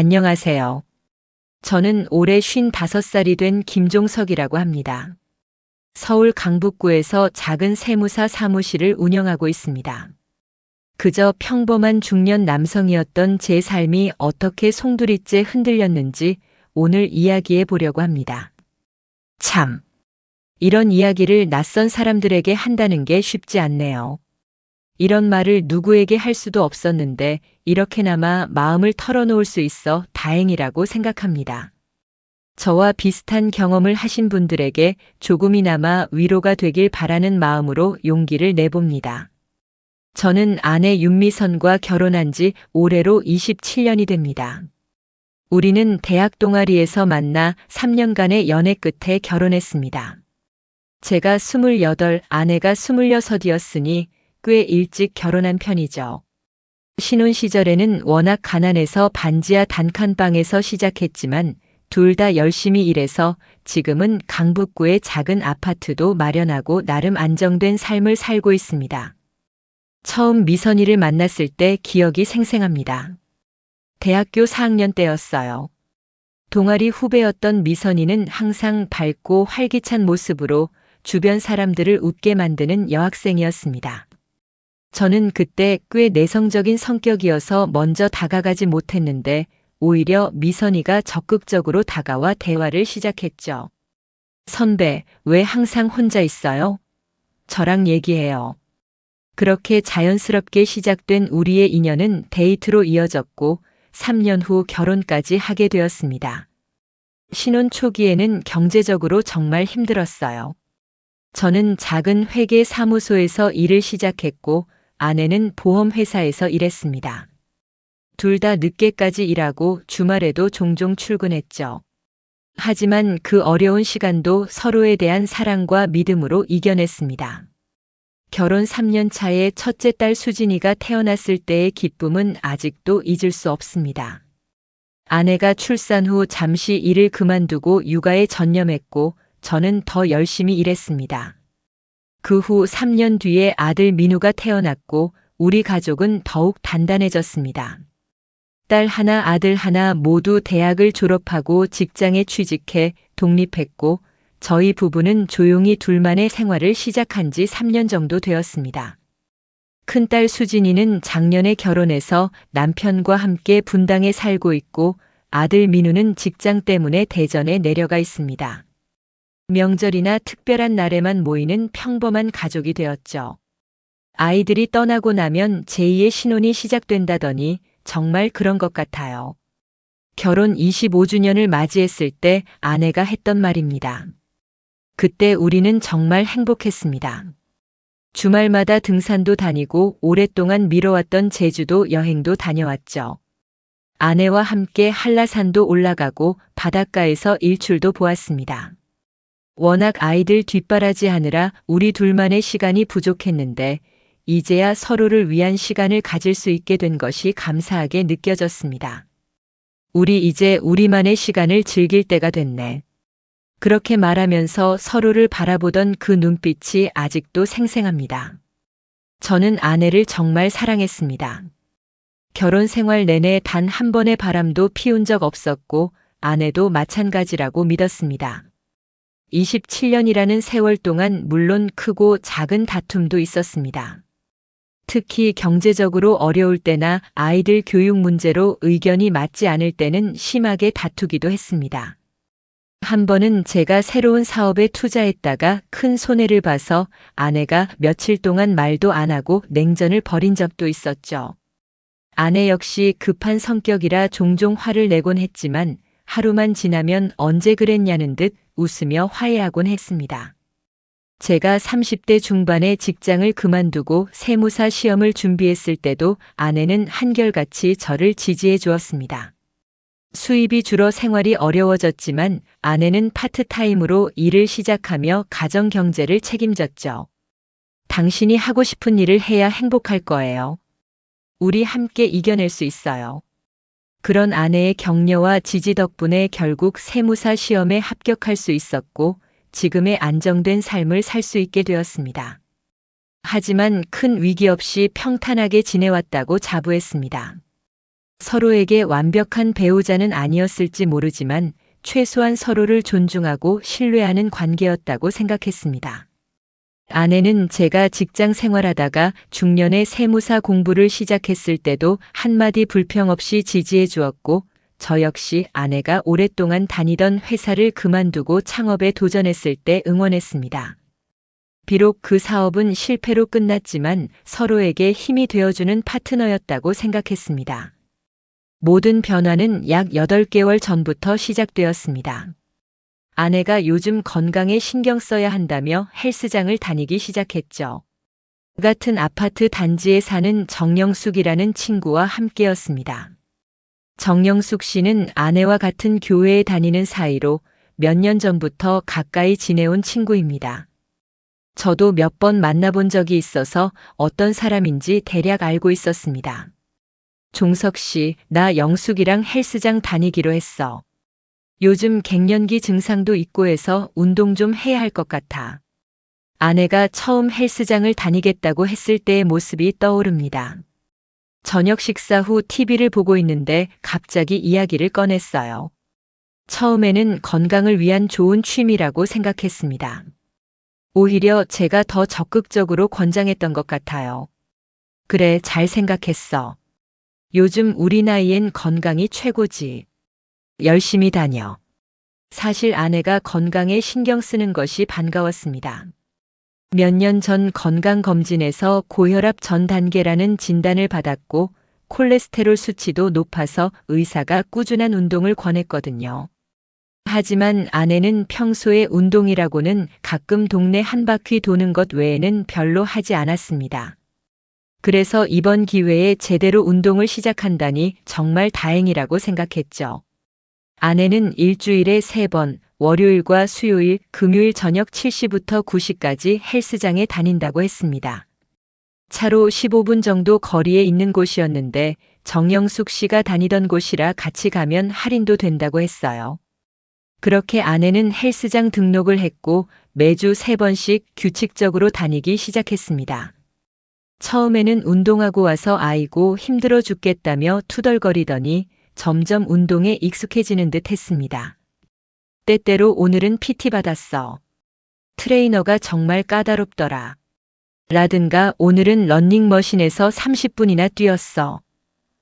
안녕하세요. 저는 올해 55살이 된 김종석이라고 합니다. 서울 강북구에서 작은 세무사 사무실을 운영하고 있습니다. 그저 평범한 중년 남성이었던 제 삶이 어떻게 송두리째 흔들렸는지 오늘 이야기해 보려고 합니다. 참, 이런 이야기를 낯선 사람들에게 한다는 게 쉽지 않네요. 이런 말을 누구에게 할 수도 없었는데 이렇게나마 마음을 털어놓을 수 있어 다행이라고 생각합니다. 저와 비슷한 경험을 하신 분들에게 조금이나마 위로가 되길 바라는 마음으로 용기를 내봅니다. 저는 아내 윤미선과 결혼한 지 올해로 27년이 됩니다. 우리는 대학 동아리에서 만나 3년간의 연애 끝에 결혼했습니다. 제가 28, 아내가 26이었으니 꽤 일찍 결혼한 편이죠. 신혼 시절에는 워낙 가난해서 반지하 단칸방에서 시작했지만 둘 다 열심히 일해서 지금은 강북구에 작은 아파트도 마련하고 나름 안정된 삶을 살고 있습니다. 처음 미선이를 만났을 때 기억이 생생합니다. 대학교 4학년 때였어요. 동아리 후배였던 미선이는 항상 밝고 활기찬 모습으로 주변 사람들을 웃게 만드는 여학생이었습니다. 저는 그때 꽤 내성적인 성격이어서 먼저 다가가지 못했는데 오히려 미선이가 적극적으로 다가와 대화를 시작했죠. 선배, 왜 항상 혼자 있어요? 저랑 얘기해요. 그렇게 자연스럽게 시작된 우리의 인연은 데이트로 이어졌고 3년 후 결혼까지 하게 되었습니다. 신혼 초기에는 경제적으로 정말 힘들었어요. 저는 작은 회계 사무소에서 일을 시작했고 아내는 보험회사에서 일했습니다. 둘 다 늦게까지 일하고 주말에도 종종 출근했죠. 하지만 그 어려운 시간도 서로에 대한 사랑과 믿음으로 이겨냈습니다. 결혼 3년 차에 첫째 딸 수진이가 태어났을 때의 기쁨은 아직도 잊을 수 없습니다. 아내가 출산 후 잠시 일을 그만두고 육아에 전념했고 저는 더 열심히 일했습니다. 그 후 3년 뒤에 아들 민우가 태어났고 우리 가족은 더욱 단단해졌습니다. 딸 하나 아들 하나 모두 대학을 졸업하고 직장에 취직해 독립했고 저희 부부는 조용히 둘만의 생활을 시작한 지 3년 정도 되었습니다. 큰딸 수진이는 작년에 결혼해서 남편과 함께 분당에 살고 있고 아들 민우는 직장 때문에 대전에 내려가 있습니다. 명절이나 특별한 날에만 모이는 평범한 가족이 되었죠. 아이들이 떠나고 나면 제2의 신혼이 시작된다더니 정말 그런 것 같아요. 결혼 25주년을 맞이했을 때 아내가 했던 말입니다. 그때 우리는 정말 행복했습니다. 주말마다 등산도 다니고 오랫동안 미뤄왔던 제주도 여행도 다녀왔죠. 아내와 함께 한라산도 올라가고 바닷가에서 일출도 보았습니다. 워낙 아이들 뒷바라지하느라 우리 둘만의 시간이 부족했는데 이제야 서로를 위한 시간을 가질 수 있게 된 것이 감사하게 느껴졌습니다. 우리 이제 우리만의 시간을 즐길 때가 됐네. 그렇게 말하면서 서로를 바라보던 그 눈빛이 아직도 생생합니다. 저는 아내를 정말 사랑했습니다. 결혼 생활 내내 단 한 번의 바람도 피운 적 없었고 아내도 마찬가지라고 믿었습니다. 27년이라는 세월 동안 물론 크고 작은 다툼도 있었습니다. 특히 경제적으로 어려울 때나 아이들 교육 문제로 의견이 맞지 않을 때는 심하게 다투기도 했습니다. 한 번은 제가 새로운 사업에 투자했다가 큰 손해를 봐서 아내가 며칠 동안 말도 안 하고 냉전을 벌인 적도 있었죠. 아내 역시 급한 성격이라 종종 화를 내곤 했지만 하루만 지나면 언제 그랬냐는 듯 웃으며 화해하곤 했습니다. 제가 30대 중반에 직장을 그만두고 세무사 시험을 준비했을 때도 아내는 한결같이 저를 지지해 주었습니다. 수입이 줄어 생활이 어려워졌지만 아내는 파트타임으로 일을 시작하며 가정 경제를 책임졌죠. 당신이 하고 싶은 일을 해야 행복할 거예요. 우리 함께 이겨낼 수 있어요. 그런 아내의 격려와 지지 덕분에 결국 세무사 시험에 합격할 수 있었고 지금의 안정된 삶을 살 수 있게 되었습니다. 하지만 큰 위기 없이 평탄하게 지내왔다고 자부했습니다. 서로에게 완벽한 배우자는 아니었을지 모르지만 최소한 서로를 존중하고 신뢰하는 관계였다고 생각했습니다. 아내는 제가 직장 생활하다가 중년에 세무사 공부를 시작했을 때도 한마디 불평 없이 지지해 주었고, 저 역시 아내가 오랫동안 다니던 회사를 그만두고 창업에 도전했을 때 응원했습니다. 비록 그 사업은 실패로 끝났지만 서로에게 힘이 되어주는 파트너였다고 생각했습니다. 모든 변화는 약 8개월 전부터 시작되었습니다. 아내가 요즘 건강에 신경 써야 한다며 헬스장을 다니기 시작했죠. 같은 아파트 단지에 사는 정영숙이라는 친구와 함께였습니다. 정영숙 씨는 아내와 같은 교회에 다니는 사이로 몇 년 전부터 가까이 지내온 친구입니다. 저도 몇 번 만나본 적이 있어서 어떤 사람인지 대략 알고 있었습니다. 종석 씨, 나 영숙이랑 헬스장 다니기로 했어. 요즘 갱년기 증상도 있고 해서 운동 좀 해야 할 것 같아. 아내가 처음 헬스장을 다니겠다고 했을 때의 모습이 떠오릅니다. 저녁 식사 후 TV를 보고 있는데 갑자기 이야기를 꺼냈어요. 처음에는 건강을 위한 좋은 취미라고 생각했습니다. 오히려 제가 더 적극적으로 권장했던 것 같아요. 그래, 잘 생각했어. 요즘 우리 나이엔 건강이 최고지. 열심히 다녀. 사실 아내가 건강에 신경 쓰는 것이 반가웠습니다. 몇 년 전 건강검진에서 고혈압 전 단계라는 진단을 받았고 콜레스테롤 수치도 높아서 의사가 꾸준한 운동을 권했거든요. 하지만 아내는 평소에 운동이라고는 가끔 동네 한 바퀴 도는 것 외에는 별로 하지 않았습니다. 그래서 이번 기회에 제대로 운동을 시작한다니 정말 다행이라고 생각했죠. 아내는 일주일에 3번, 월요일과 수요일, 금요일 저녁 7시부터 9시까지 헬스장에 다닌다고 했습니다. 차로 15분 정도 거리에 있는 곳이었는데 정영숙 씨가 다니던 곳이라 같이 가면 할인도 된다고 했어요. 그렇게 아내는 헬스장 등록을 했고 매주 3번씩 규칙적으로 다니기 시작했습니다. 처음에는 운동하고 와서 아이고 힘들어 죽겠다며 투덜거리더니 점점 운동에 익숙해지는 듯 했습니다. 때때로 오늘은 PT 받았어. 트레이너가 정말 까다롭더라. 라든가 오늘은 러닝머신에서 30분이나 뛰었어.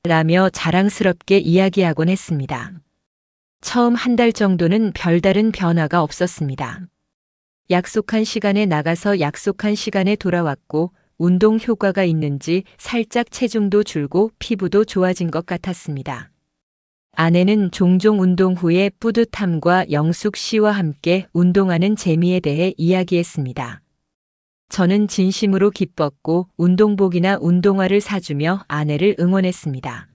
라며 자랑스럽게 이야기하곤 했습니다. 처음 한 달 정도는 별다른 변화가 없었습니다. 약속한 시간에 나가서 약속한 시간에 돌아왔고 운동 효과가 있는지 살짝 체중도 줄고 피부도 좋아진 것 같았습니다. 아내는 종종 운동 후에 뿌듯함과 영숙 씨와 함께 운동하는 재미에 대해 이야기했습니다. 저는 진심으로 기뻤고 운동복이나 운동화를 사주며 아내를 응원했습니다.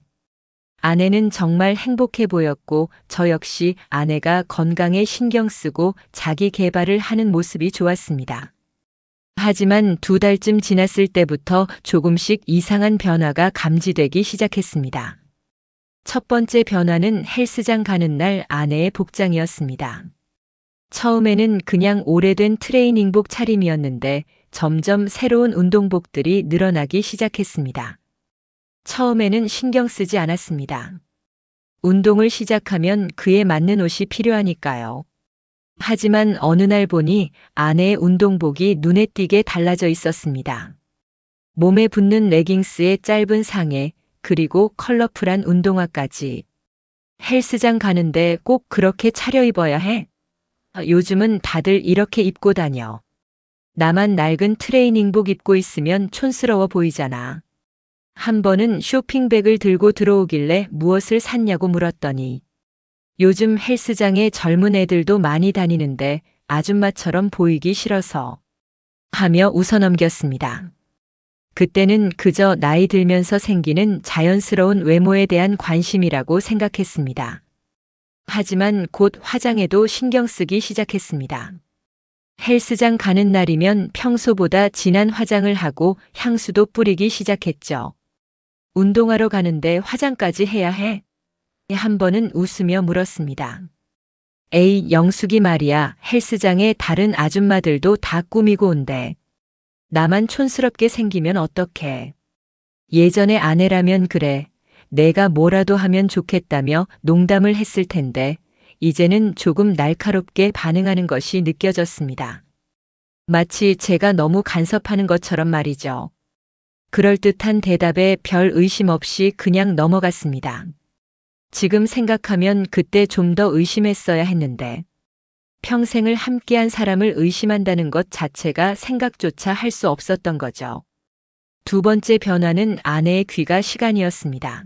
아내는 정말 행복해 보였고 저 역시 아내가 건강에 신경 쓰고 자기 개발을 하는 모습이 좋았습니다. 하지만 2달쯤 지났을 때부터 조금씩 이상한 변화가 감지되기 시작했습니다. 첫 번째 변화는 헬스장 가는 날 아내의 복장이었습니다. 처음에는 그냥 오래된 트레이닝복 차림이었는데 점점 새로운 운동복들이 늘어나기 시작했습니다. 처음에는 신경 쓰지 않았습니다. 운동을 시작하면 그에 맞는 옷이 필요하니까요. 하지만 어느 날 보니 아내의 운동복이 눈에 띄게 달라져 있었습니다. 몸에 붙는 레깅스에 짧은 상의, 그리고 컬러풀한 운동화까지. 헬스장 가는데 꼭 그렇게 차려입어야 해? 요즘은 다들 이렇게 입고 다녀. 나만 낡은 트레이닝복 입고 있으면 촌스러워 보이잖아. 한 번은 쇼핑백을 들고 들어오길래 무엇을 샀냐고 물었더니 요즘 헬스장에 젊은 애들도 많이 다니는데 아줌마처럼 보이기 싫어서 하며 웃어넘겼습니다. 그때는 그저 나이 들면서 생기는 자연스러운 외모에 대한 관심이라고 생각했습니다. 하지만 곧 화장에도 신경 쓰기 시작했습니다. 헬스장 가는 날이면 평소보다 진한 화장을 하고 향수도 뿌리기 시작했죠. 운동하러 가는데 화장까지 해야 해? 한 번은 웃으며 물었습니다. 에이, 영숙이 말이야. 헬스장에 다른 아줌마들도 다 꾸미고 온대. 나만 촌스럽게 생기면 어떡해. 예전에 아내라면 그래. 내가 뭐라도 하면 좋겠다며 농담을 했을 텐데 이제는 조금 날카롭게 반응하는 것이 느껴졌습니다. 마치 제가 너무 간섭하는 것처럼 말이죠. 그럴듯한 대답에 별 의심 없이 그냥 넘어갔습니다. 지금 생각하면 그때 좀 더 의심했어야 했는데 평생을 함께한 사람을 의심한다는 것 자체가 생각조차 할 수 없었던 거죠. 두 번째 변화는 아내의 귀가 시간이었습니다.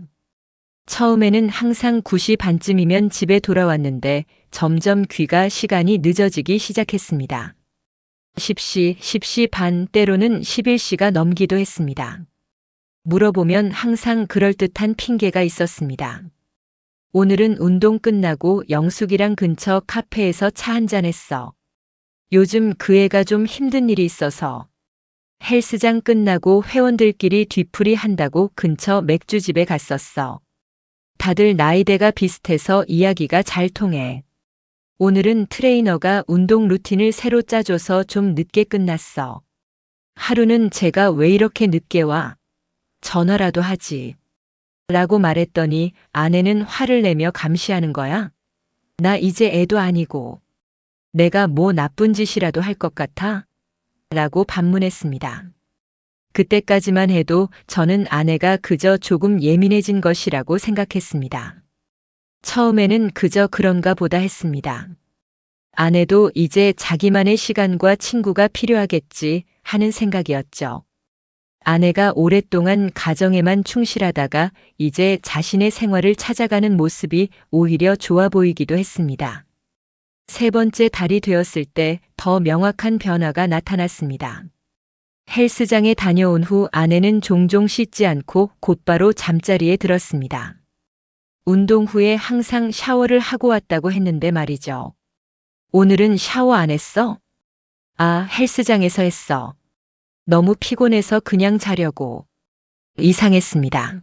처음에는 항상 9시 반쯤이면 집에 돌아왔는데 점점 귀가 시간이 늦어지기 시작했습니다. 10시, 10시 반, 때로는 11시가 넘기도 했습니다. 물어보면 항상 그럴듯한 핑계가 있었습니다. 오늘은 운동 끝나고 영숙이랑 근처 카페에서 차 한잔 했어. 요즘 그 애가 좀 힘든 일이 있어서. 헬스장 끝나고 회원들끼리 뒤풀이 한다고 근처 맥주집에 갔었어. 다들 나이대가 비슷해서 이야기가 잘 통해. 오늘은 트레이너가 운동 루틴을 새로 짜줘서 좀 늦게 끝났어. 하루는 제가 왜 이렇게 늦게 와? 전화라도 하지. 라고 말했더니 아내는 화를 내며 감시하는 거야. 나 이제 애도 아니고 내가 뭐 나쁜 짓이라도 할 것 같아? 라고 반문했습니다. 그때까지만 해도 저는 아내가 그저 조금 예민해진 것이라고 생각했습니다. 처음에는 그저 그런가 보다 했습니다. 아내도 이제 자기만의 시간과 친구가 필요하겠지 하는 생각이었죠. 아내가 오랫동안 가정에만 충실하다가 이제 자신의 생활을 찾아가는 모습이 오히려 좋아 보이기도 했습니다. 세 번째 달이 되었을 때 더 명확한 변화가 나타났습니다. 헬스장에 다녀온 후 아내는 종종 씻지 않고 곧바로 잠자리에 들었습니다. 운동 후에 항상 샤워를 하고 왔다고 했는데 말이죠. 오늘은 샤워 안 했어? 아, 헬스장에서 했어. 너무 피곤해서 그냥 자려고. 이상했습니다.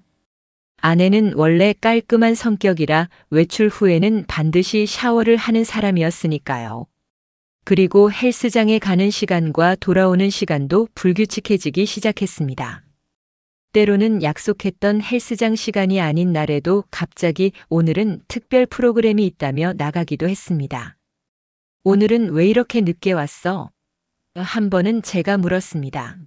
아내는 원래 깔끔한 성격이라 외출 후에는 반드시 샤워를 하는 사람이었으니까요. 그리고 헬스장에 가는 시간과 돌아오는 시간도 불규칙해지기 시작했습니다. 때로는 약속했던 헬스장 시간이 아닌 날에도 갑자기 오늘은 특별 프로그램이 있다며 나가기도 했습니다. 오늘은 왜 이렇게 늦게 왔어? 한 번은 제가 물었습니다.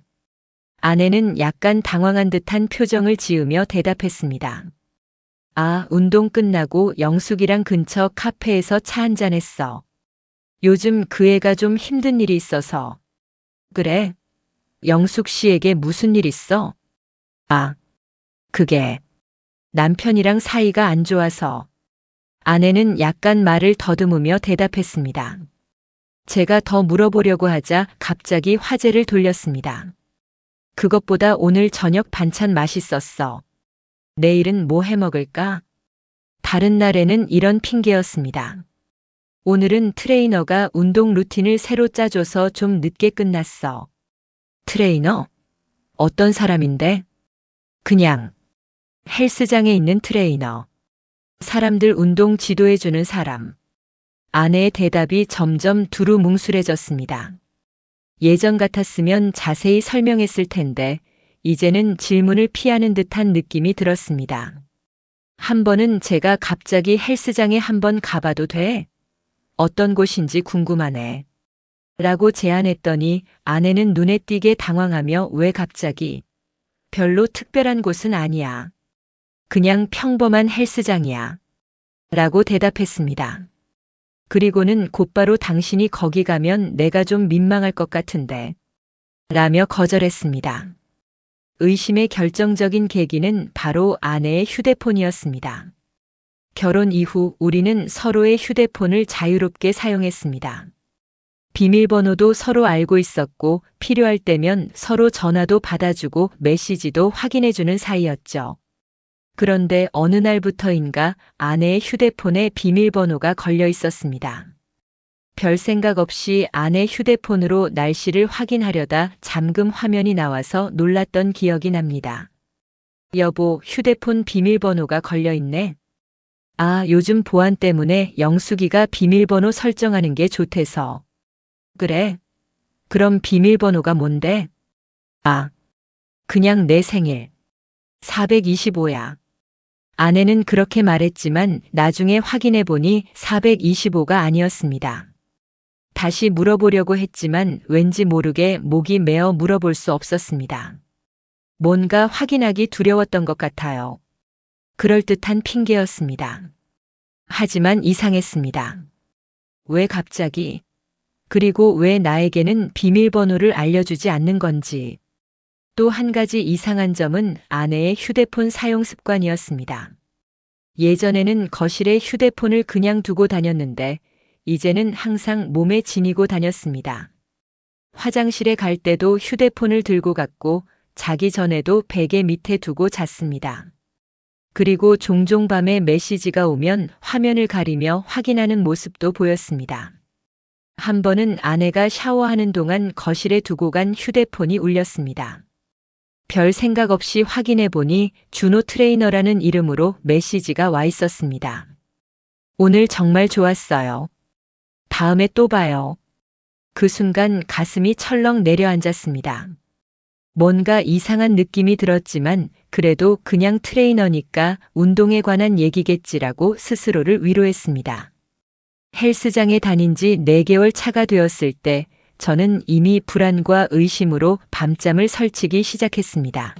아내는 약간 당황한 듯한 표정을 지으며 대답했습니다. 아, 운동 끝나고 영숙이랑 근처 카페에서 차 한잔 했어. 요즘 그 애가 좀 힘든 일이 있어서. 그래? 영숙 씨에게 무슨 일 있어? 아, 그게 남편이랑 사이가 안 좋아서. 아내는 약간 말을 더듬으며 대답했습니다. 제가 더 물어보려고 하자 갑자기 화제를 돌렸습니다. 그것보다 오늘 저녁 반찬 맛있었어. 내일은 뭐 해 먹을까? 다른 날에는 이런 핑계였습니다. 오늘은 트레이너가 운동 루틴을 새로 짜줘서 좀 늦게 끝났어. 트레이너? 어떤 사람인데? 그냥 헬스장에 있는 트레이너. 사람들 운동 지도해주는 사람. 아내의 대답이 점점 두루뭉술해졌습니다. 예전 같았으면 자세히 설명했을 텐데 이제는 질문을 피하는 듯한 느낌이 들었습니다. 한 번은 제가 갑자기 헬스장에 한번 가봐도 돼? 어떤 곳인지 궁금하네. 라고 제안했더니 아내는 눈에 띄게 당황하며 왜 갑자기? 별로 특별한 곳은 아니야. 그냥 평범한 헬스장이야. 라고 대답했습니다. 그리고는 곧바로 당신이 거기 가면 내가 좀 민망할 것 같은데. 라며 거절했습니다. 의심의 결정적인 계기는 바로 아내의 휴대폰이었습니다. 결혼 이후 우리는 서로의 휴대폰을 자유롭게 사용했습니다. 비밀번호도 서로 알고 있었고 필요할 때면 서로 전화도 받아주고 메시지도 확인해주는 사이였죠. 그런데 어느 날부터인가 아내의 휴대폰에 비밀번호가 걸려 있었습니다. 별 생각 없이 아내 휴대폰으로 날씨를 확인하려다 잠금 화면이 나와서 놀랐던 기억이 납니다. 여보, 휴대폰 비밀번호가 걸려 있네. 아, 요즘 보안 때문에 영숙이가 비밀번호 설정하는 게 좋대서. 그래? 그럼 비밀번호가 뭔데? 아, 그냥 내 생일. 425야. 아내는 그렇게 말했지만 나중에 확인해 보니 425가 아니었습니다. 다시 물어보려고 했지만 왠지 모르게 목이 메어 물어볼 수 없었습니다. 뭔가 확인하기 두려웠던 것 같아요. 그럴듯한 핑계였습니다. 하지만 이상했습니다. 왜 갑자기? 그리고 왜 나에게는 비밀번호를 알려주지 않는 건지. 또 한 가지 이상한 점은 아내의 휴대폰 사용 습관이었습니다. 예전에는 거실에 휴대폰을 그냥 두고 다녔는데 이제는 항상 몸에 지니고 다녔습니다. 화장실에 갈 때도 휴대폰을 들고 갔고 자기 전에도 베개 밑에 두고 잤습니다. 그리고 종종 밤에 메시지가 오면 화면을 가리며 확인하는 모습도 보였습니다. 한 번은 아내가 샤워하는 동안 거실에 두고 간 휴대폰이 울렸습니다. 별 생각 없이 확인해 보니 준호 트레이너라는 이름으로 메시지가 와 있었습니다. 오늘 정말 좋았어요. 다음에 또 봐요. 그 순간 가슴이 철렁 내려앉았습니다. 뭔가 이상한 느낌이 들었지만 그래도 그냥 트레이너니까 운동에 관한 얘기겠지라고 스스로를 위로했습니다. 헬스장에 다닌 지 4개월 차가 되었을 때 저는 이미 불안과 의심으로 밤잠을 설치기 시작했습니다.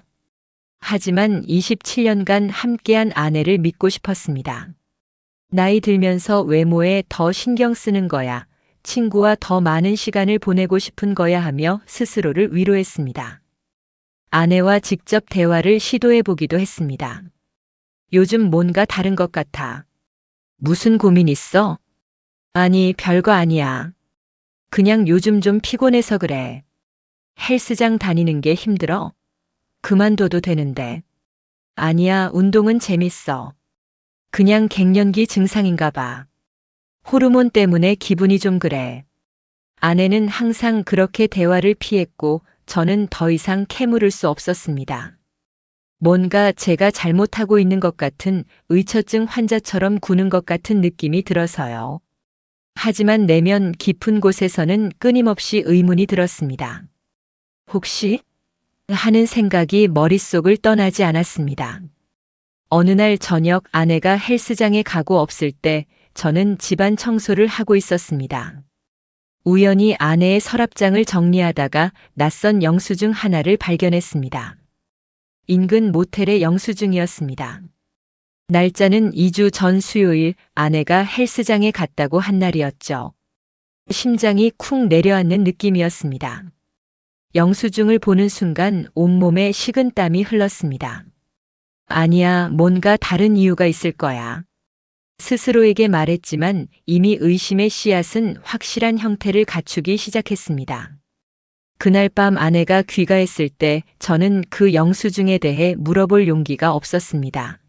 하지만 27년간 함께한 아내를 믿고 싶었습니다. 나이 들면서 외모에 더 신경 쓰는 거야. 친구와 더 많은 시간을 보내고 싶은 거야 하며 스스로를 위로했습니다. 아내와 직접 대화를 시도해 보기도 했습니다. 요즘 뭔가 다른 것 같아. 무슨 고민 있어? 아니, 별거 아니야. 그냥 요즘 좀 피곤해서 그래. 헬스장 다니는 게 힘들어? 그만둬도 되는데. 아니야, 운동은 재밌어. 그냥 갱년기 증상인가 봐. 호르몬 때문에 기분이 좀 그래. 아내는 항상 그렇게 대화를 피했고 저는 더 이상 캐물을 수 없었습니다. 뭔가 제가 잘못하고 있는 것 같은 의처증 환자처럼 구는 것 같은 느낌이 들어서요. 하지만 내면 깊은 곳에서는 끊임없이 의문이 들었습니다. 혹시? 하는 생각이 머릿속을 떠나지 않았습니다. 어느 날 저녁 아내가 헬스장에 가고 없을 때 저는 집안 청소를 하고 있었습니다. 우연히 아내의 서랍장을 정리하다가 낯선 영수증 하나를 발견했습니다. 인근 모텔의 영수증이었습니다. 날짜는 2주 전 수요일 아내가 헬스장에 갔다고 한 날이었죠. 심장이 쿵 내려앉는 느낌이었습니다. 영수증을 보는 순간 온몸에 식은 땀이 흘렀습니다. 아니야, 뭔가 다른 이유가 있을 거야. 스스로에게 말했지만 이미 의심의 씨앗은 확실한 형태를 갖추기 시작했습니다. 그날 밤 아내가 귀가했을 때 저는 그 영수증에 대해 물어볼 용기가 없었습니다.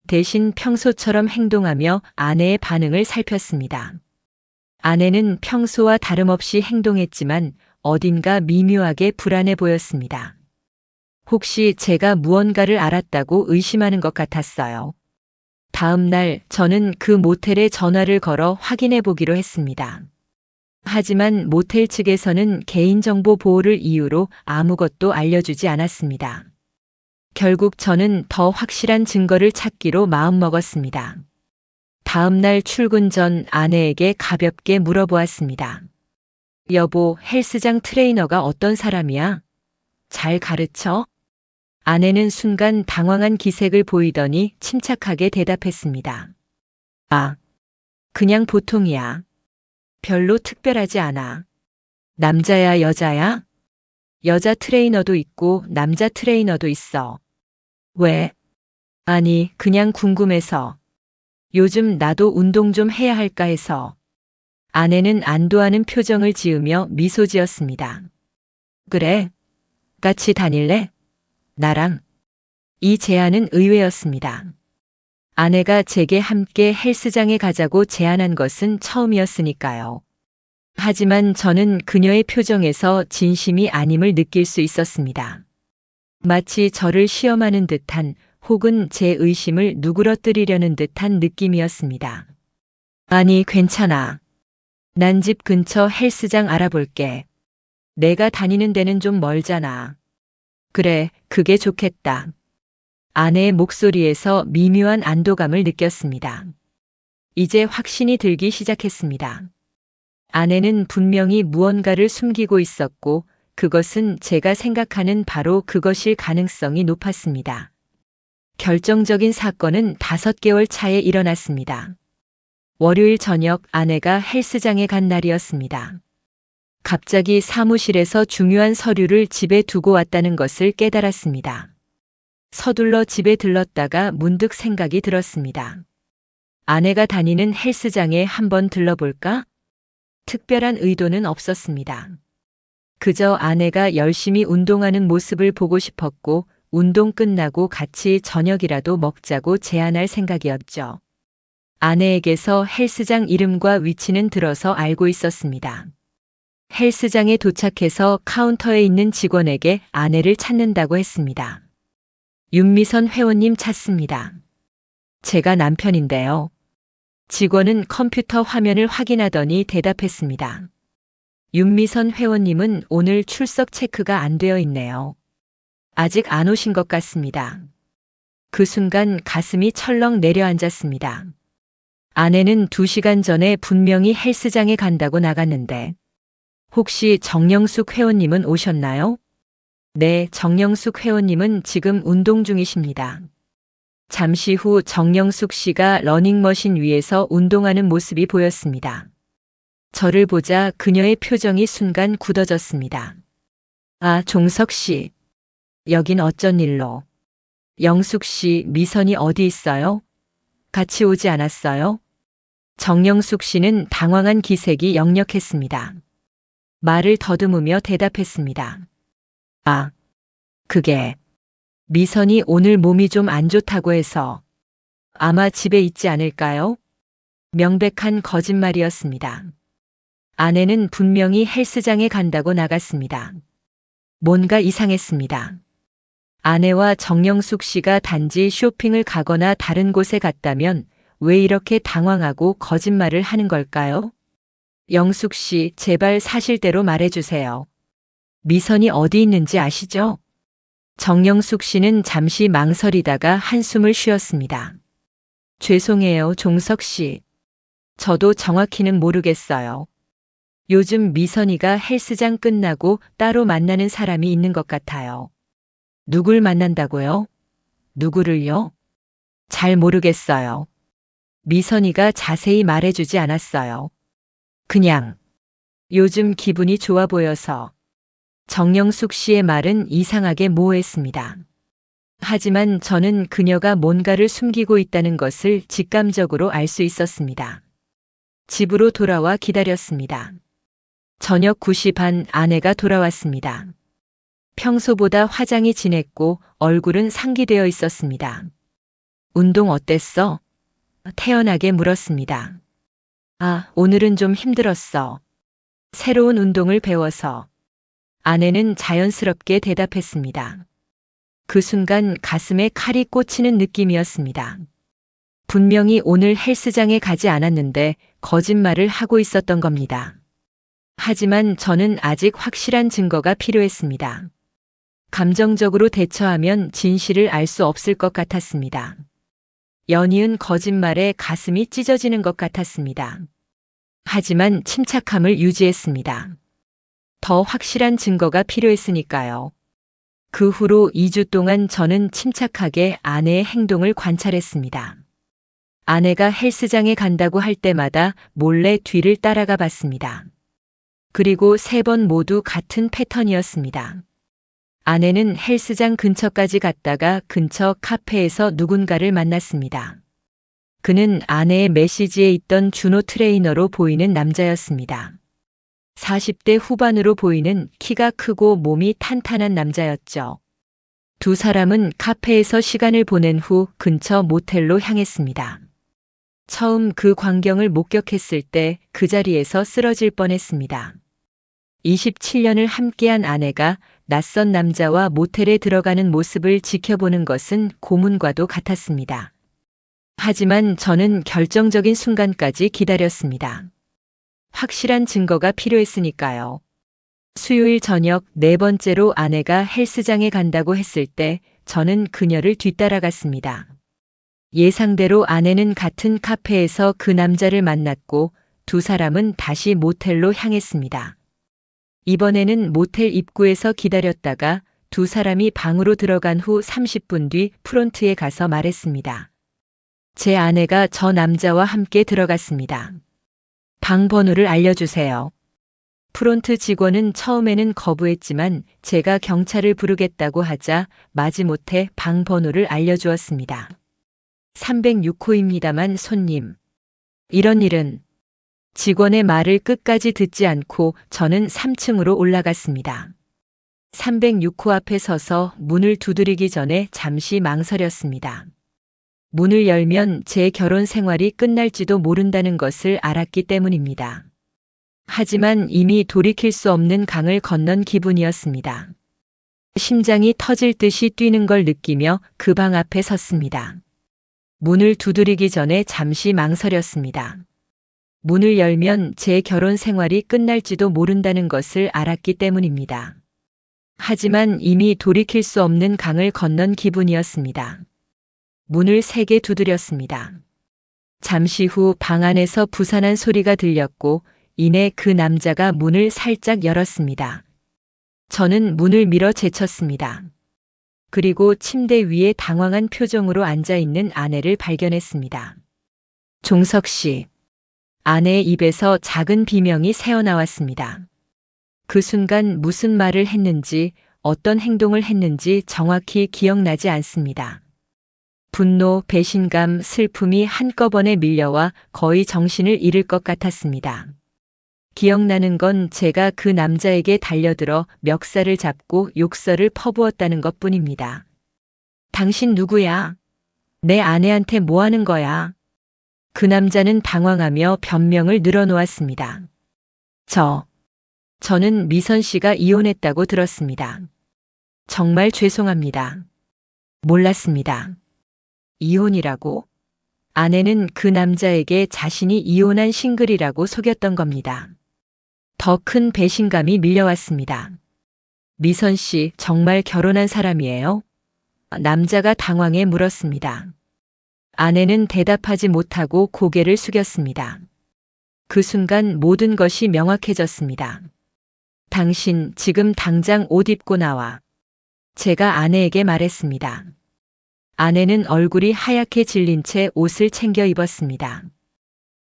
대신 평소처럼 행동하며 아내의 반응을 살폈습니다. 아내는 평소와 다름없이 행동했지만 어딘가 미묘하게 불안해 보였습니다. 혹시 제가 무언가를 알았다고 의심하는 것 같았어요. 다음 날 저는 그 모텔에 전화를 걸어 확인해 보기로 했습니다. 하지만 모텔 측에서는 개인정보 보호를 이유로 아무것도 알려주지 않았습니다. 결국 저는 더 확실한 증거를 찾기로 마음먹었습니다. 다음 날 출근 전 아내에게 가볍게 물어보았습니다. 여보, 헬스장 트레이너가 어떤 사람이야? 잘 가르쳐? 아내는 순간 당황한 기색을 보이더니 침착하게 대답했습니다. 아, 그냥 보통이야. 별로 특별하지 않아. 남자야, 여자야? 여자 트레이너도 있고 남자 트레이너도 있어. 왜? 아니, 그냥 궁금해서. 요즘 나도 운동 좀 해야 할까 해서. 아내는 안도하는 표정을 지으며 미소 지었습니다. 그래? 같이 다닐래? 나랑? 이 제안은 의외였습니다. 아내가 제게 함께 헬스장에 가자고 제안한 것은 처음이었으니까요. 하지만 저는 그녀의 표정에서 진심이 아님을 느낄 수 있었습니다. 마치 저를 시험하는 듯한 혹은 제 의심을 누그러뜨리려는 듯한 느낌이었습니다. 아니, 괜찮아. 난 집 근처 헬스장 알아볼게. 내가 다니는 데는 좀 멀잖아. 그래, 그게 좋겠다. 아내의 목소리에서 미묘한 안도감을 느꼈습니다. 이제 확신이 들기 시작했습니다. 아내는 분명히 무언가를 숨기고 있었고 그것은 제가 생각하는 바로 그것일 가능성이 높았습니다. 결정적인 사건은 5개월 차에 일어났습니다. 월요일 저녁 아내가 헬스장에 간 날이었습니다. 갑자기 사무실에서 중요한 서류를 집에 두고 왔다는 것을 깨달았습니다. 서둘러 집에 들렀다가 문득 생각이 들었습니다. 아내가 다니는 헬스장에 한번 들러볼까? 특별한 의도는 없었습니다. 그저 아내가 열심히 운동하는 모습을 보고 싶었고 운동 끝나고 같이 저녁이라도 먹자고 제안할 생각이었죠. 아내에게서 헬스장 이름과 위치는 들어서 알고 있었습니다. 헬스장에 도착해서 카운터에 있는 직원에게 아내를 찾는다고 했습니다. 윤미선 회원님 찾습니다. 제가 남편인데요. 직원은 컴퓨터 화면을 확인하더니 대답했습니다. 윤미선 회원님은 오늘 출석 체크가 안 되어 있네요. 아직 안 오신 것 같습니다. 그 순간 가슴이 철렁 내려앉았습니다. 아내는 2시간 전에 분명히 헬스장에 간다고 나갔는데 혹시 정영숙 회원님은 오셨나요? 네, 정영숙 회원님은 지금 운동 중이십니다. 잠시 후 정영숙 씨가 러닝머신 위에서 운동하는 모습이 보였습니다. 저를 보자 그녀의 표정이 순간 굳어졌습니다. 아, 종석 씨. 여긴 어쩐 일로? 영숙 씨, 미선이 어디 있어요? 같이 오지 않았어요? 정영숙 씨는 당황한 기색이 역력했습니다. 말을 더듬으며 대답했습니다. 아, 그게 미선이 오늘 몸이 좀 안 좋다고 해서 아마 집에 있지 않을까요? 명백한 거짓말이었습니다. 아내는 분명히 헬스장에 간다고 나갔습니다. 뭔가 이상했습니다. 아내와 정영숙 씨가 단지 쇼핑을 가거나 다른 곳에 갔다면 왜 이렇게 당황하고 거짓말을 하는 걸까요? 영숙 씨, 제발 사실대로 말해주세요. 미선이 어디 있는지 아시죠? 정영숙 씨는 잠시 망설이다가 한숨을 쉬었습니다. 죄송해요, 종석 씨. 저도 정확히는 모르겠어요. 요즘 미선이가 헬스장 끝나고 따로 만나는 사람이 있는 것 같아요. 누굴 만난다고요? 누구를요? 잘 모르겠어요. 미선이가 자세히 말해주지 않았어요. 그냥 요즘 기분이 좋아 보여서. 정영숙 씨의 말은 이상하게 모호했습니다. 하지만 저는 그녀가 뭔가를 숨기고 있다는 것을 직감적으로 알 수 있었습니다. 집으로 돌아와 기다렸습니다. 저녁 9시 반 아내가 돌아왔습니다. 평소보다 화장이 진했고 얼굴은 상기되어 있었습니다. 운동 어땠어? 태연하게 물었습니다. 아, 오늘은 좀 힘들었어. 새로운 운동을 배워서. 아내는 자연스럽게 대답했습니다. 그 순간 가슴에 칼이 꽂히는 느낌이었습니다. 분명히 오늘 헬스장에 가지 않았는데 거짓말을 하고 있었던 겁니다. 하지만 저는 아직 확실한 증거가 필요했습니다. 감정적으로 대처하면 진실을 알 수 없을 것 같았습니다. 연이은 거짓말에 가슴이 찢어지는 것 같았습니다. 하지만 침착함을 유지했습니다. 더 확실한 증거가 필요했으니까요. 그 후로 2주 동안 저는 침착하게 아내의 행동을 관찰했습니다. 아내가 헬스장에 간다고 할 때마다 몰래 뒤를 따라가 봤습니다. 그리고 3번 모두 같은 패턴이었습니다. 아내는 헬스장 근처까지 갔다가 근처 카페에서 누군가를 만났습니다. 그는 아내의 메시지에 있던 준호 트레이너로 보이는 남자였습니다. 40대 후반으로 보이는 키가 크고 몸이 탄탄한 남자였죠. 두 사람은 카페에서 시간을 보낸 후 근처 모텔로 향했습니다. 처음 그 광경을 목격했을 때 그 자리에서 쓰러질 뻔했습니다. 27년을 함께한 아내가 낯선 남자와 모텔에 들어가는 모습을 지켜보는 것은 고문과도 같았습니다. 하지만 저는 결정적인 순간까지 기다렸습니다. 확실한 증거가 필요했으니까요. 수요일 저녁 4번째로 아내가 헬스장에 간다고 했을 때 저는 그녀를 뒤따라갔습니다. 예상대로 아내는 같은 카페에서 그 남자를 만났고 두 사람은 다시 모텔로 향했습니다. 이번에는 모텔 입구에서 기다렸다가 두 사람이 방으로 들어간 후 30분 뒤 프론트에 가서 말했습니다. 제 아내가 저 남자와 함께 들어갔습니다. 방 번호를 알려주세요. 프론트 직원은 처음에는 거부했지만 제가 경찰을 부르겠다고 하자 마지못해 방 번호를 알려주었습니다. 306호입니다만 손님. 이런 일은 직원의 말을 끝까지 듣지 않고 저는 3층으로 올라갔습니다. 306호 앞에 서서 문을 두드리기 전에 잠시 망설였습니다. 문을 열면 제 결혼 생활이 끝날지도 모른다는 것을 알았기 때문입니다. 하지만 이미 돌이킬 수 없는 강을 건넌 기분이었습니다. 심장이 터질 듯이 뛰는 걸 느끼며 그 방 앞에 섰습니다. 문을 두드리기 전에 잠시 망설였습니다. 문을 열면 제 결혼 생활이 끝날지도 모른다는 것을 알았기 때문입니다. 하지만 이미 돌이킬 수 없는 강을 건넌 기분이었습니다. 문을 3개 두드렸습니다. 잠시 후 방 안에서 부산한 소리가 들렸고 이내 그 남자가 문을 살짝 열었습니다. 저는 문을 밀어 제쳤습니다. 그리고 침대 위에 당황한 표정으로 앉아있는 아내를 발견했습니다. 종석 씨. 아내의 입에서 작은 비명이 새어나왔습니다. 그 순간 무슨 말을 했는지 어떤 행동을 했는지 정확히 기억나지 않습니다. 분노, 배신감, 슬픔이 한꺼번에 밀려와 거의 정신을 잃을 것 같았습니다. 기억나는 건 제가 그 남자에게 달려들어 멱살을 잡고 욕설을 퍼부었다는 것뿐입니다. 당신 누구야? 내 아내한테 뭐 하는 거야? 그 남자는 당황하며 변명을 늘어놓았습니다. 저는 미선 씨가 이혼했다고 들었습니다. 정말 죄송합니다. 몰랐습니다. 이혼이라고? 아내는 그 남자에게 자신이 이혼한 싱글이라고 속였던 겁니다. 더 큰 배신감이 밀려왔습니다. 미선 씨 정말 결혼한 사람이에요? 남자가 당황해 물었습니다. 아내는 대답하지 못하고 고개를 숙였습니다. 그 순간 모든 것이 명확해졌습니다. 당신 지금 당장 옷 입고 나와. 제가 아내에게 말했습니다. 아내는 얼굴이 하얗게 질린 채 옷을 챙겨 입었습니다.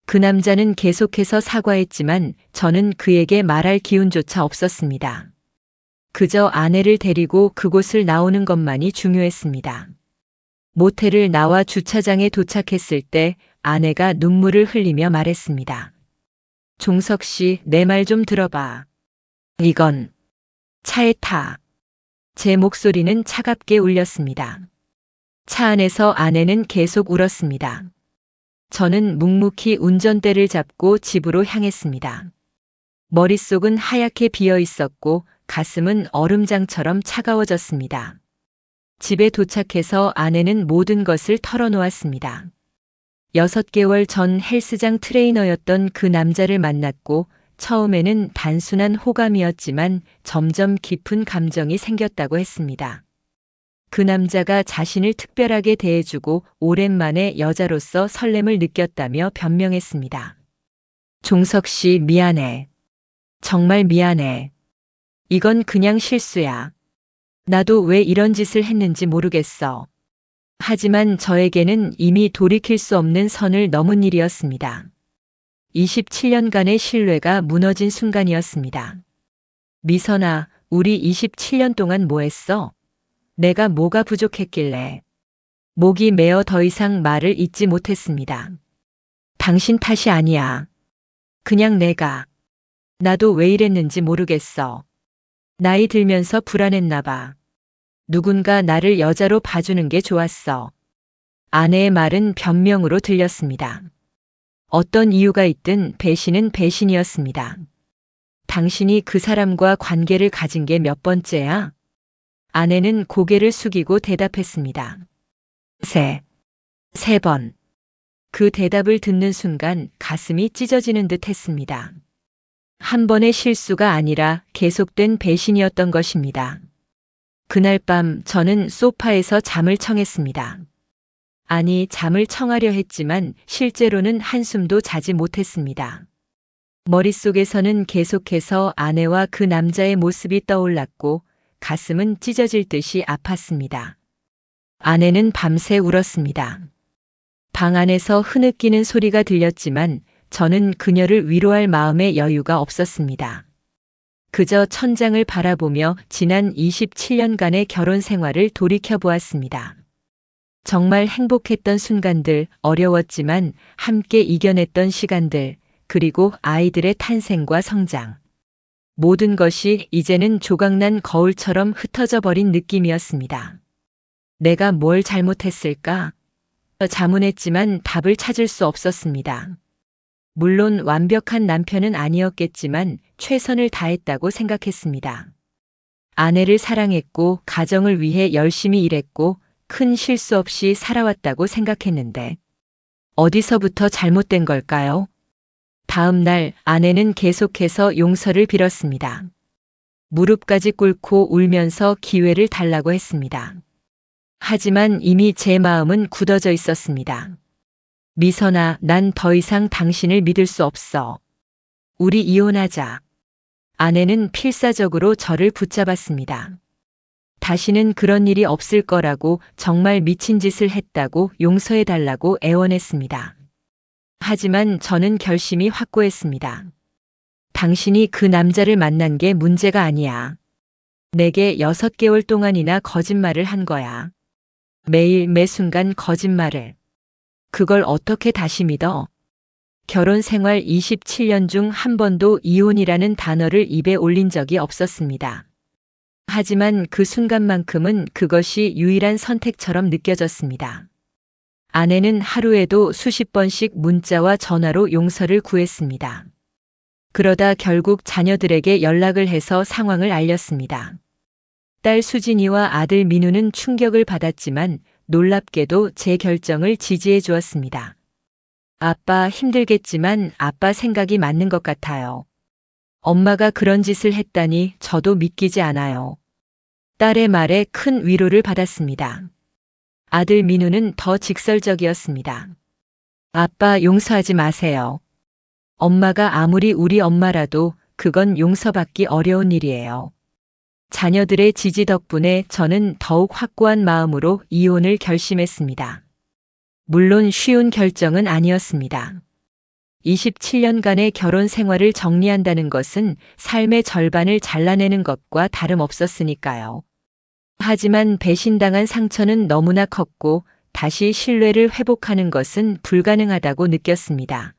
그 남자는 계속해서 사과했지만 저는 그에게 말할 기운조차 없었습니다. 그저 아내를 데리고 그곳을 나오는 것만이 중요했습니다. 모텔을 나와 주차장에 도착했을 때 아내가 눈물을 흘리며 말했습니다. 종석 씨, 내 말 좀 들어봐. 이건 차에 타. 제 목소리는 차갑게 울렸습니다. 차 안에서 아내는 계속 울었습니다. 저는 묵묵히 운전대를 잡고 집으로 향했습니다. 머릿속은 하얗게 비어 있었고 가슴은 얼음장처럼 차가워졌습니다. 집에 도착해서 아내는 모든 것을 털어놓았습니다. 6개월 전 헬스장 트레이너였던 그 남자를 만났고 처음에는 단순한 호감이었지만 점점 깊은 감정이 생겼다고 했습니다. 그 남자가 자신을 특별하게 대해주고 오랜만에 여자로서 설렘을 느꼈다며 변명했습니다. 종석 씨, 미안해. 정말 미안해. 이건 그냥 실수야. 나도 왜 이런 짓을 했는지 모르겠어. 하지만 저에게는 이미 돌이킬 수 없는 선을 넘은 일이었습니다. 27년간의 신뢰가 무너진 순간이었습니다. 미선아, 우리 27년 동안 뭐 했어? 내가 뭐가 부족했길래. 목이 메어 더 이상 말을 잇지 못했습니다. 당신 탓이 아니야. 그냥 나도 왜 이랬는지 모르겠어. 나이 들면서 불안했나 봐. 누군가 나를 여자로 봐주는 게 좋았어. 아내의 말은 변명으로 들렸습니다. 어떤 이유가 있든 배신은 배신이었습니다. 당신이 그 사람과 관계를 가진 게 몇 번째야? 아내는 고개를 숙이고 대답했습니다. 세 번. 그 대답을 듣는 순간 가슴이 찢어지는 듯 했습니다. 한 번의 실수가 아니라 계속된 배신이었던 것입니다. 그날 밤 저는 소파에서 잠을 청했습니다. 아니, 잠을 청하려 했지만 실제로는 한숨도 자지 못했습니다. 머릿속에서는 계속해서 아내와 그 남자의 모습이 떠올랐고 가슴은 찢어질 듯이 아팠습니다. 아내는 밤새 울었습니다. 방 안에서 흐느끼는 소리가 들렸지만 저는 그녀를 위로할 마음의 여유가 없었습니다. 그저 천장을 바라보며 지난 27년간의 결혼 생활을 돌이켜 보았습니다. 정말 행복했던 순간들, 어려웠지만 함께 이겨냈던 시간들, 그리고 아이들의 탄생과 성장. 모든 것이 이제는 조각난 거울처럼 흩어져 버린 느낌이었습니다. 내가 뭘 잘못했을까? 자문했지만 답을 찾을 수 없었습니다. 물론 완벽한 남편은 아니었겠지만 최선을 다했다고 생각했습니다. 아내를 사랑했고 가정을 위해 열심히 일했고 큰 실수 없이 살아왔다고 생각했는데 어디서부터 잘못된 걸까요? 다음 날 아내는 계속해서 용서를 빌었습니다. 무릎까지 꿇고 울면서 기회를 달라고 했습니다. 하지만 이미 제 마음은 굳어져 있었습니다. 미선아, 난 더 이상 당신을 믿을 수 없어. 우리 이혼하자. 아내는 필사적으로 저를 붙잡았습니다. 다시는 그런 일이 없을 거라고, 정말 미친 짓을 했다고 용서해달라고 애원했습니다. 하지만 저는 결심이 확고했습니다. 당신이 그 남자를 만난 게 문제가 아니야. 내게 6개월 동안이나 거짓말을 한 거야. 매일 매 순간 거짓말을. 그걸 어떻게 다시 믿어? 결혼 생활 27년 중 한 번도 이혼이라는 단어를 입에 올린 적이 없었습니다. 하지만 그 순간만큼은 그것이 유일한 선택처럼 느껴졌습니다. 아내는 하루에도 수십 번씩 문자와 전화로 용서를 구했습니다. 그러다 결국 자녀들에게 연락을 해서 상황을 알렸습니다. 딸 수진이와 아들 민우는 충격을 받았지만 놀랍게도 제 결정을 지지해 주었습니다. 아빠 힘들겠지만 아빠 생각이 맞는 것 같아요. 엄마가 그런 짓을 했다니 저도 믿기지 않아요. 딸의 말에 큰 위로를 받았습니다. 아들 민우는 더 직설적이었습니다. 아빠 용서하지 마세요. 엄마가 아무리 우리 엄마라도 그건 용서받기 어려운 일이에요. 자녀들의 지지 덕분에 저는 더욱 확고한 마음으로 이혼을 결심했습니다. 물론 쉬운 결정은 아니었습니다. 27년간의 결혼 생활을 정리한다는 것은 삶의 절반을 잘라내는 것과 다름없었으니까요. 하지만 배신당한 상처는 너무나 컸고 다시 신뢰를 회복하는 것은 불가능하다고 느꼈습니다.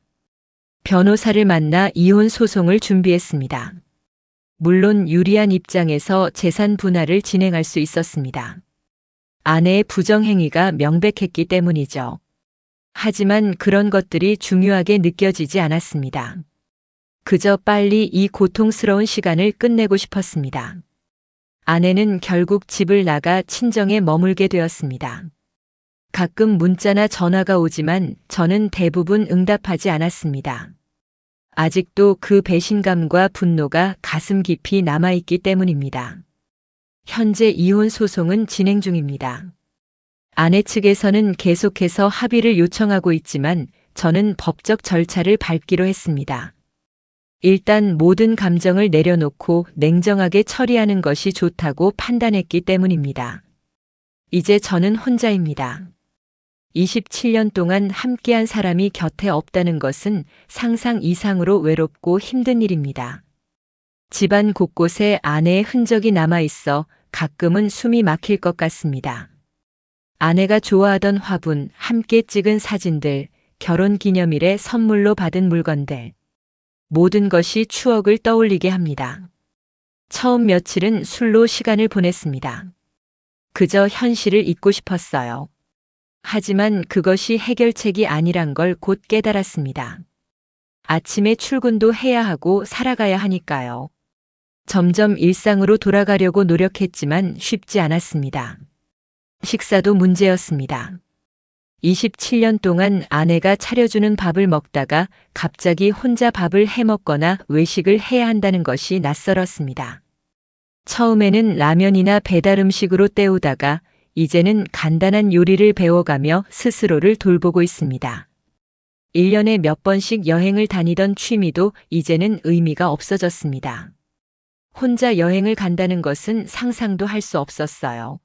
변호사를 만나 이혼 소송을 준비했습니다. 물론 유리한 입장에서 재산 분할을 진행할 수 있었습니다. 아내의 부정행위가 명백했기 때문이죠. 하지만 그런 것들이 중요하게 느껴지지 않았습니다. 그저 빨리 이 고통스러운 시간을 끝내고 싶었습니다. 아내는 결국 집을 나가 친정에 머물게 되었습니다. 가끔 문자나 전화가 오지만 저는 대부분 응답하지 않았습니다. 아직도 그 배신감과 분노가 가슴 깊이 남아있기 때문입니다. 현재 이혼 소송은 진행 중입니다. 아내 측에서는 계속해서 합의를 요청하고 있지만 저는 법적 절차를 밟기로 했습니다. 일단 모든 감정을 내려놓고 냉정하게 처리하는 것이 좋다고 판단했기 때문입니다. 이제 저는 혼자입니다. 27년 동안 함께한 사람이 곁에 없다는 것은 상상 이상으로 외롭고 힘든 일입니다. 집안 곳곳에 아내의 흔적이 남아있어 가끔은 숨이 막힐 것 같습니다. 아내가 좋아하던 화분, 함께 찍은 사진들, 결혼 기념일에 선물로 받은 물건들. 모든 것이 추억을 떠올리게 합니다. 처음 며칠은 술로 시간을 보냈습니다. 그저 현실을 잊고 싶었어요. 하지만 그것이 해결책이 아니란 걸 곧 깨달았습니다. 아침에 출근도 해야 하고 살아가야 하니까요. 점점 일상으로 돌아가려고 노력했지만 쉽지 않았습니다. 식사도 문제였습니다. 27년 동안 아내가 차려주는 밥을 먹다가 갑자기 혼자 밥을 해 먹거나 외식을 해야 한다는 것이 낯설었습니다. 처음에는 라면이나 배달 음식으로 때우다가 이제는 간단한 요리를 배워가며 스스로를 돌보고 있습니다. 1년에 몇 번씩 여행을 다니던 취미도 이제는 의미가 없어졌습니다. 혼자 여행을 간다는 것은 상상도 할 수 없었어요.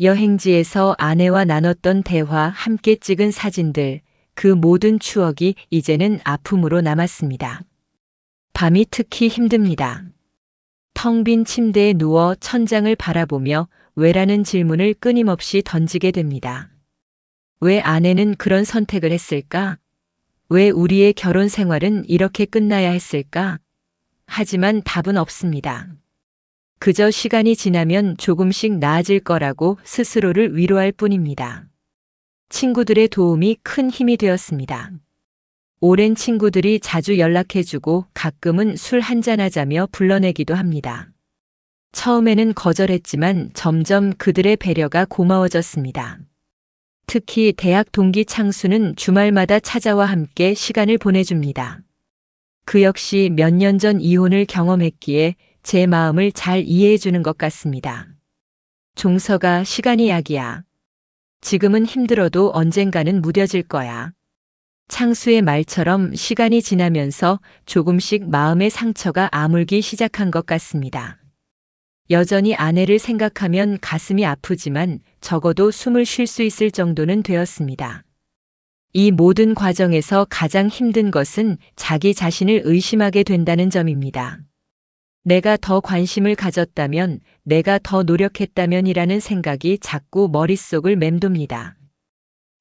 여행지에서 아내와 나눴던 대화, 함께 찍은 사진들, 그 모든 추억이 이제는 아픔으로 남았습니다. 밤이 특히 힘듭니다. 텅 빈 침대에 누워 천장을 바라보며 왜라는 질문을 끊임없이 던지게 됩니다. 왜 아내는 그런 선택을 했을까? 왜 우리의 결혼 생활은 이렇게 끝나야 했을까? 하지만 답은 없습니다. 그저 시간이 지나면 조금씩 나아질 거라고 스스로를 위로할 뿐입니다. 친구들의 도움이 큰 힘이 되었습니다. 오랜 친구들이 자주 연락해주고 가끔은 술 한잔하자며 불러내기도 합니다. 처음에는 거절했지만 점점 그들의 배려가 고마워졌습니다. 특히 대학 동기 창수는 주말마다 찾아와 함께 시간을 보내줍니다. 그 역시 몇 년 전 이혼을 경험했기에 제 마음을 잘 이해해주는 것 같습니다. 종서가 시간이 약이야. 지금은 힘들어도 언젠가는 무뎌질 거야. 창수의 말처럼 시간이 지나면서 조금씩 마음의 상처가 아물기 시작한 것 같습니다. 여전히 아내를 생각하면 가슴이 아프지만 적어도 숨을 쉴 수 있을 정도는 되었습니다. 이 모든 과정에서 가장 힘든 것은 자기 자신을 의심하게 된다는 점입니다. 내가 더 관심을 가졌다면, 내가 더 노력했다면이라는 생각이 자꾸 머릿속을 맴돕니다.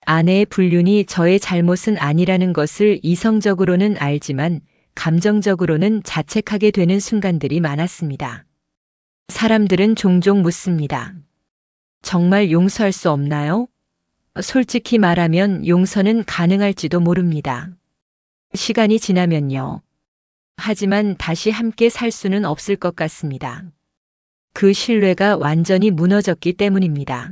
아내의 불륜이 저의 잘못은 아니라는 것을 이성적으로는 알지만 감정적으로는 자책하게 되는 순간들이 많았습니다. 사람들은 종종 묻습니다. 정말 용서할 수 없나요? 솔직히 말하면 용서는 가능할지도 모릅니다. 시간이 지나면요. 하지만 다시 함께 살 수는 없을 것 같습니다. 그 신뢰가 완전히 무너졌기 때문입니다.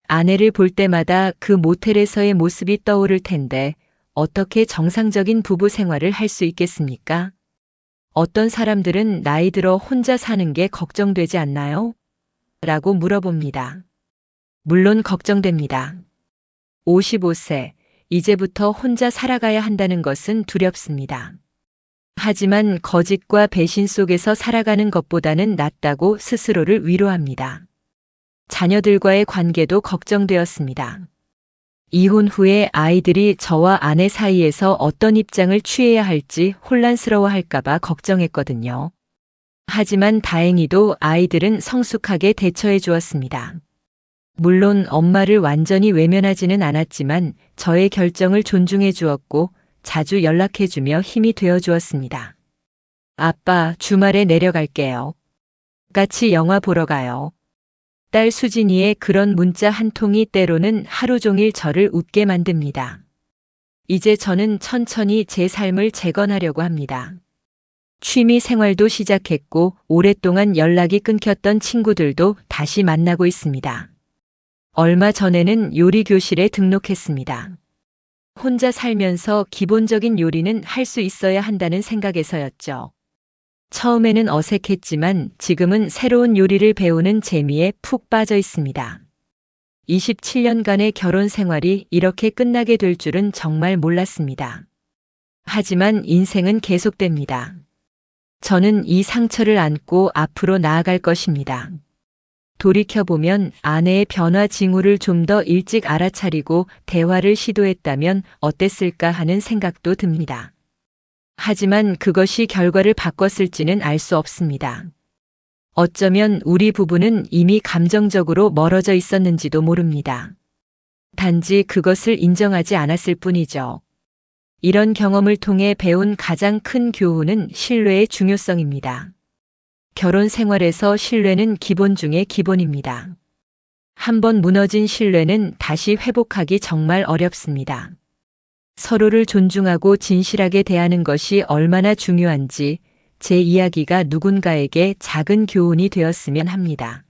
아내를 볼 때마다 그 모텔에서의 모습이 떠오를 텐데 어떻게 정상적인 부부 생활을 할 수 있겠습니까? 어떤 사람들은 나이 들어 혼자 사는 게 걱정되지 않나요? 라고 물어봅니다. 물론 걱정됩니다. 55세, 이제부터 혼자 살아가야 한다는 것은 두렵습니다. 하지만 거짓과 배신 속에서 살아가는 것보다는 낫다고 스스로를 위로합니다. 자녀들과의 관계도 걱정되었습니다. 이혼 후에 아이들이 저와 아내 사이에서 어떤 입장을 취해야 할지 혼란스러워할까봐 걱정했거든요. 하지만 다행히도 아이들은 성숙하게 대처해 주었습니다. 물론 엄마를 완전히 외면하지는 않았지만 저의 결정을 존중해 주었고 자주 연락해 주며 힘이 되어 주었습니다. 아빠, 주말에 내려갈게요. 같이 영화 보러 가요. 딸 수진이의 그런 문자 한 통이 때로는 하루 종일 저를 웃게 만듭니다. 이제 저는 천천히 제 삶을 재건하려고 합니다. 취미 생활도 시작했고 오랫동안 연락이 끊겼던 친구들도 다시 만나고 있습니다. 얼마 전에는 요리 교실에 등록했습니다. 혼자 살면서 기본적인 요리는 할 수 있어야 한다는 생각에서였죠. 처음에는 어색했지만 지금은 새로운 요리를 배우는 재미에 푹 빠져 있습니다. 27년간의 결혼 생활이 이렇게 끝나게 될 줄은 정말 몰랐습니다. 하지만 인생은 계속됩니다. 저는 이 상처를 안고 앞으로 나아갈 것입니다. 돌이켜보면 아내의 변화 징후를 좀 더 일찍 알아차리고 대화를 시도했다면 어땠을까 하는 생각도 듭니다. 하지만 그것이 결과를 바꿨을지는 알 수 없습니다. 어쩌면 우리 부부는 이미 감정적으로 멀어져 있었는지도 모릅니다. 단지 그것을 인정하지 않았을 뿐이죠. 이런 경험을 통해 배운 가장 큰 교훈은 신뢰의 중요성입니다. 결혼 생활에서 신뢰는 기본 중의 기본입니다. 한번 무너진 신뢰는 다시 회복하기 정말 어렵습니다. 서로를 존중하고 진실하게 대하는 것이 얼마나 중요한지 제 이야기가 누군가에게 작은 교훈이 되었으면 합니다.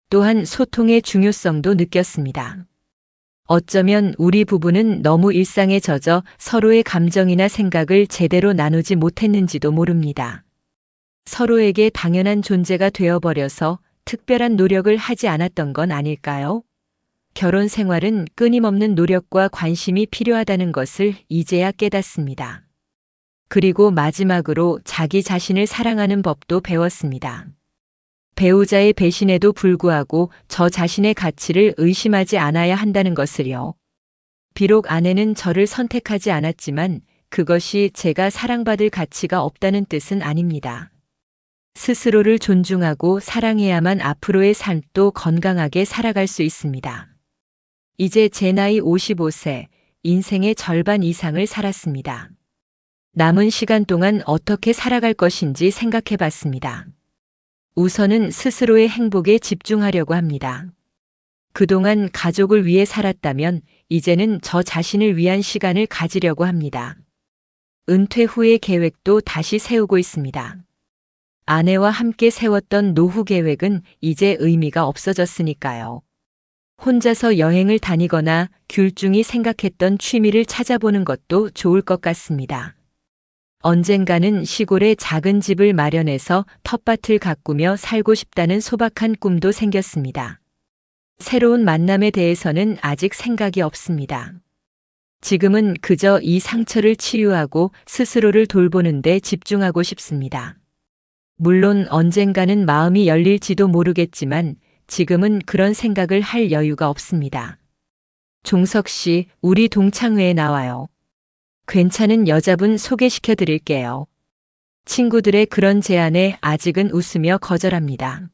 또한 소통의 중요성도 느꼈습니다. 어쩌면 우리 부부는 너무 일상에 젖어 서로의 감정이나 생각을 제대로 나누지 못했는지도 모릅니다. 서로에게 당연한 존재가 되어버려서 특별한 노력을 하지 않았던 건 아닐까요? 결혼 생활은 끊임없는 노력과 관심이 필요하다는 것을 이제야 깨닫습니다. 그리고 마지막으로 자기 자신을 사랑하는 법도 배웠습니다. 배우자의 배신에도 불구하고 저 자신의 가치를 의심하지 않아야 한다는 것을요. 비록 아내는 저를 선택하지 않았지만 그것이 제가 사랑받을 가치가 없다는 뜻은 아닙니다. 스스로를 존중하고 사랑해야만 앞으로의 삶도 건강하게 살아갈 수 있습니다. 이제 제 나이 55세, 인생의 절반 이상을 살았습니다. 남은 시간 동안 어떻게 살아갈 것인지 생각해 봤습니다. 우선은 스스로의 행복에 집중하려고 합니다. 그동안 가족을 위해 살았다면 이제는 저 자신을 위한 시간을 가지려고 합니다. 은퇴 후의 계획도 다시 세우고 있습니다. 아내와 함께 세웠던 노후 계획은 이제 의미가 없어졌으니까요. 혼자서 여행을 다니거나 귤중이 생각했던 취미를 찾아보는 것도 좋을 것 같습니다. 언젠가는 시골에 작은 집을 마련해서 텃밭을 가꾸며 살고 싶다는 소박한 꿈도 생겼습니다. 새로운 만남에 대해서는 아직 생각이 없습니다. 지금은 그저 이 상처를 치유하고 스스로를 돌보는 데 집중하고 싶습니다. 물론 언젠가는 마음이 열릴지도 모르겠지만 지금은 그런 생각을 할 여유가 없습니다. 종석 씨, 우리 동창회에 나와요. 괜찮은 여자분 소개시켜 드릴게요. 친구들의 그런 제안에 아직은 웃으며 거절합니다.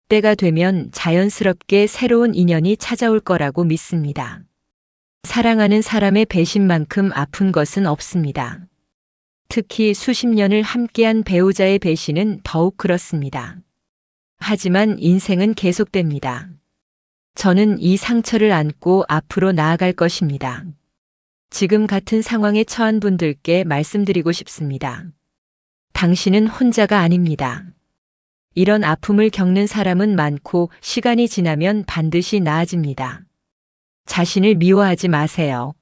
때가 되면 자연스럽게 새로운 인연이 찾아올 거라고 믿습니다. 사랑하는 사람의 배신만큼 아픈 것은 없습니다. 특히 수십 년을 함께한 배우자의 배신은 더욱 그렇습니다. 하지만 인생은 계속됩니다. 저는 이 상처를 안고 앞으로 나아갈 것입니다. 지금 같은 상황에 처한 분들께 말씀드리고 싶습니다. 당신은 혼자가 아닙니다. 이런 아픔을 겪는 사람은 많고 시간이 지나면 반드시 나아집니다. 자신을 미워하지 마세요.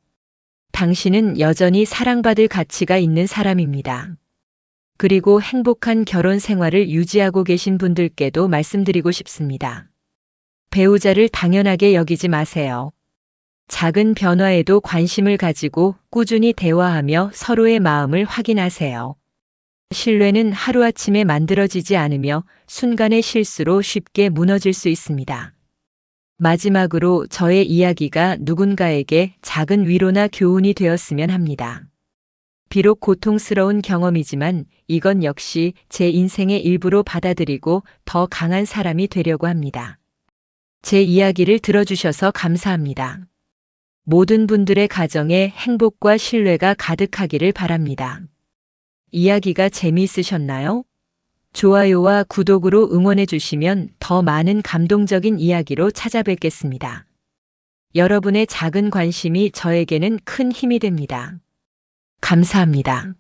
당신은 여전히 사랑받을 가치가 있는 사람입니다. 그리고 행복한 결혼 생활을 유지하고 계신 분들께도 말씀드리고 싶습니다. 배우자를 당연하게 여기지 마세요. 작은 변화에도 관심을 가지고 꾸준히 대화하며 서로의 마음을 확인하세요. 신뢰는 하루아침에 만들어지지 않으며 순간의 실수로 쉽게 무너질 수 있습니다. 마지막으로 저의 이야기가 누군가에게 작은 위로나 교훈이 되었으면 합니다. 비록 고통스러운 경험이지만 이건 역시 제 인생의 일부로 받아들이고 더 강한 사람이 되려고 합니다. 제 이야기를 들어주셔서 감사합니다. 모든 분들의 가정에 행복과 신뢰가 가득하기를 바랍니다. 이야기가 재미있으셨나요? 좋아요와 구독으로 응원해 주시면 더 많은 감동적인 이야기로 찾아뵙겠습니다. 여러분의 작은 관심이 저에게는 큰 힘이 됩니다. 감사합니다.